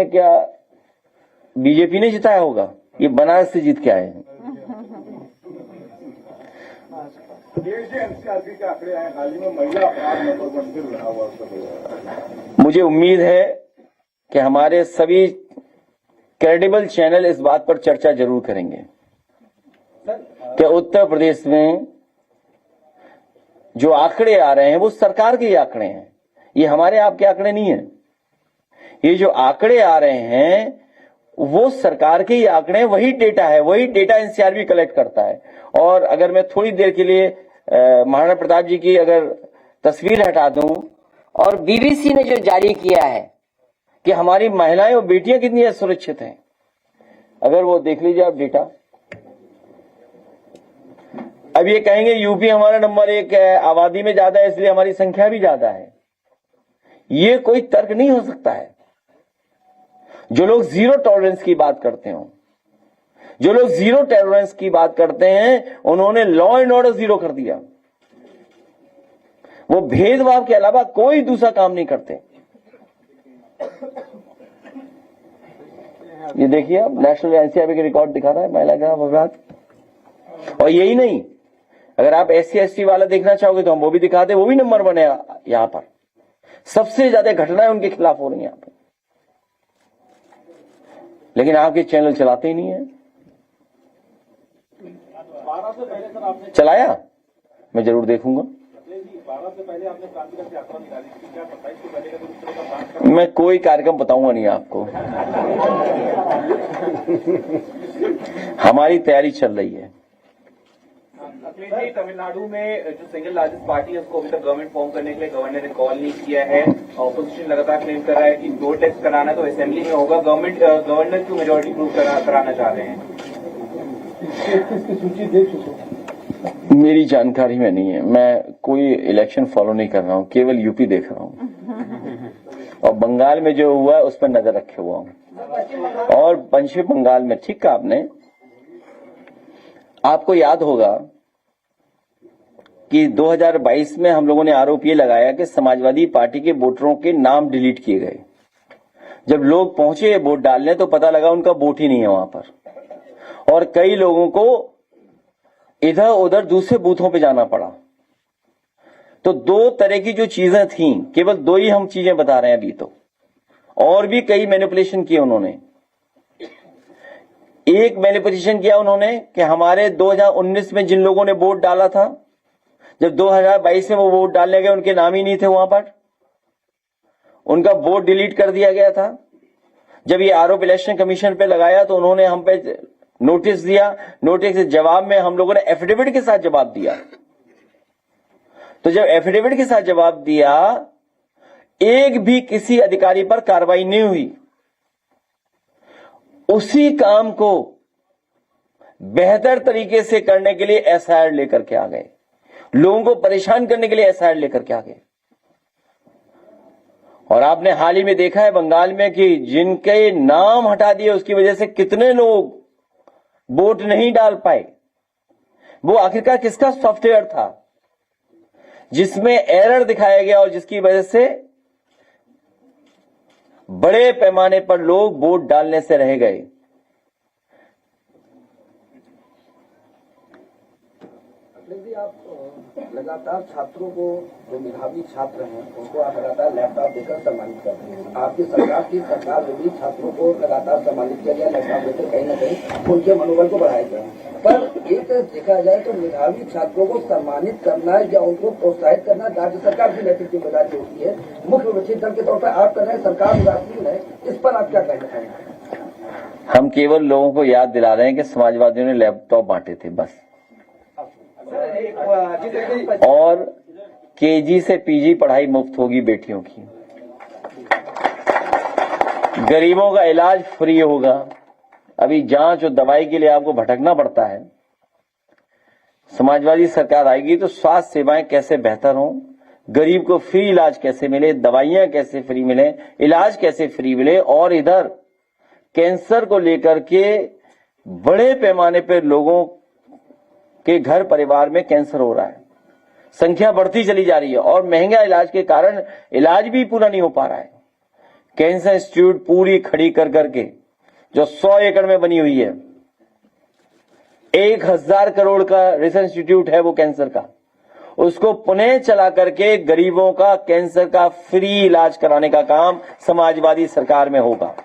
क्या बीजेपी ने जिताया होगा? ये बनारस से जीत के आए हैं। एनसीआरबी के आंकड़े आए हाल ही में, महिला अपराध नंबर 1 पे रहा हुआ। मुझे उम्मीद है कि हमारे सभी क्रेडिबल चैनल इस बात पर चर्चा जरूर करेंगे कि उत्तर प्रदेश में जो आंकड़े आ रहे हैं वो सरकार के आंकड़े हैं, ये हमारे आपके आंकड़े नहीं है। ये जो आंकड़े आ रहे हैं वो सरकार के ही आंकड़े हैं, वही डेटा है, वही डेटा एनसीआरबी कलेक्ट करता है। और अगर मैं थोड़ी देर के लिए महाराणा प्रताप जी की अगर तस्वीर हटा दूं, और बीबीसी ने जो जारी किया है कि हमारी महिलाएं और बेटियां कितनी असुरक्षित हैं, अगर वो देख लीजिए आप डेटा। अब ये कहेंगे यूपी हमारा नंबर 1 है, आबादी में ज्यादा है इसलिए हमारी संख्या भी ज्यादा है। ये कोई तर्क नहीं हो सकता है। जो लोग जीरो टॉलरेंस की बात करते हो, जो लोग जीरो टॉलरेंस की बात करते हैं, उन्होंने लॉ एंड ऑर्डर जीरो कर दिया। वो भेदभाव के अलावा कोई दूसरा काम नहीं करते। ये देखिए आप, नेशनल एनसीआरबी के रिकॉर्ड दिखा रहा है महिला ग्राम विभाग। और यही नहीं, अगर आप SC ST वाला देखना चाहोगे तो हम वो भी दिखाते, वो भी नंबर 1 है यहां पर। सबसे ज्यादा घटनाएं उनके खिलाफ हो रही हैं यहां पर, लेकिन आपके चैनल चलाते ही नहीं है। 12 से पहले सर आपने चलाया, मैं जरूर देखूंगा। 12 से पहले आपने क्रांति रथ यात्रा निकाली थी, क्या 27 से पहले का कुछ तरह का काम? मैं कोई कार्यक्रम बताऊंगा नहीं आपको। हमारी तैयारी चल रही है। अखिलेश जी, तमिलनाडु में जो सिंगल लार्जेस्ट पार्टी है उसको अभी तक गवर्नमेंट फॉर्म करने के लिए गवर्नर ने कॉल नहीं किया है। ऑपोजिशन लगातार क्लेम कर रहा है कि 2 टेस्ट कराना तो असेंबली में होगा। गवर्नर क्यों मेजोरिटी प्रूव कराना चाह रहे हैं? सूची देख चुके। मेरी जानकारी में नहीं है, मैं कोई इलेक्शन फॉलो नहीं कर रहा हूं, केवल यूपी देख रहा हूं और बंगाल में जो हुआ है उस पर नजर रखे हुआ हूं। और पश्चिम बंगाल में, ठीक कहा आपने, आपको याद होगा कि 2022 में हम लोगों ने आरोप ये लगाया कि समाजवादी पार्टी के वोटरों के नाम डिलीट किए गए। जब लोग पहुंचे वोट डालने तो पता लगा उनका वोट ही नहीं है वहां पर, और कई लोगों को इधर उधर दूसरे बूथों पे जाना पड़ा। तो 2 तरह की जो चीजें थीं, केवल 2 ही हम चीजें बता रहे हैं अभी, तो और भी कई मैनिपुलेशन किए उन्होंने। एक मैनिपुलेशन किया उन्होंने कि हमारे 2019 में जिन लोगों ने वोट डाला था, जब 2022 में वो वोट डालने गए उनके नाम ही नहीं थे वहां पर, उनका वोट डिलीट कर दिया गया था। जब ये आरोप इलेक्शन कमीशन पे लगाया तो उन्होंने हम पे नोटिस दिया। नोटिस के जवाब में हम लोगों ने एफिडेविट के साथ जवाब दिया। तो जब एफिडेविट के साथ जवाब दिया, एक भी किसी अधिकारी पर कार्रवाई नहीं हुई। उसी काम को बेहतर तरीके से करने के लिए SIR लेकर के आ गए, लोगों को परेशान करने के लिए SIR लेकर के आ गए। और आपने हाल ही में देखा है बंगाल में कि जिनके नाम हटा दिए उसकी वजह से कितने लोग वोट नहीं डाल पाए। वो आखिरकार किसका सॉफ्टवेयर था जिसमें एरर दिखाया गया और जिसकी वजह से बड़े पैमाने पर लोग वोट डालने से रह गए। आप लगातार छात्रों को, जो मेधावी छात्र हैं उनको आप लगातार लैपटॉप देकर सम्मानित करते हैं। आपकी सरकार में भी छात्रों को लगातार सम्मानित किया गया, लैपटॉप देकर कहीं न कहीं उनके मनोबल को बढ़ाया गया। पर एक देखा जाए तो मेधावी छात्रों को सम्मानित करना या उनको प्रोत्साहित करना राज्य सरकार की नैतिक जिम्मेदारी होती है। मुख्य विपक्षी दल के तौर पर आप कर रहे हैं, सरकार उदासीन है, इस पर आप क्या कहना चाहेंगे? हम केवल लोगों को याद दिला रहे हैं कि समाजवादियों ने लैपटॉप बांटे थे बस, और KG से PG पढ़ाई मुफ्त होगी बेटियों की, गरीबों का इलाज फ्री होगा। अभी जांच और दवाई के लिए आपको भटकना पड़ता है। समाजवादी सरकार आएगी तो स्वास्थ्य सेवाएं कैसे बेहतर हों, गरीब को फ्री इलाज कैसे मिले, दवाइयां कैसे फ्री मिले, इलाज कैसे फ्री मिले। और इधर कैंसर को लेकर के बड़े पैमाने पर लोगों के घर परिवार में कैंसर हो रहा है, संख्या बढ़ती चली जा रही है और महंगा इलाज के कारण इलाज भी पूरा नहीं हो पा रहा है। कैंसर इंस्टीट्यूट पूरी खड़ी कर करके जो 100 एकड़ में बनी हुई है, 1000 करोड़ का रिसर्च इंस्टीट्यूट है वो कैंसर का, उसको पुनः चला करके गरीबों का कैंसर का फ्री इलाज कराने का काम समाजवादी सरकार में होगा।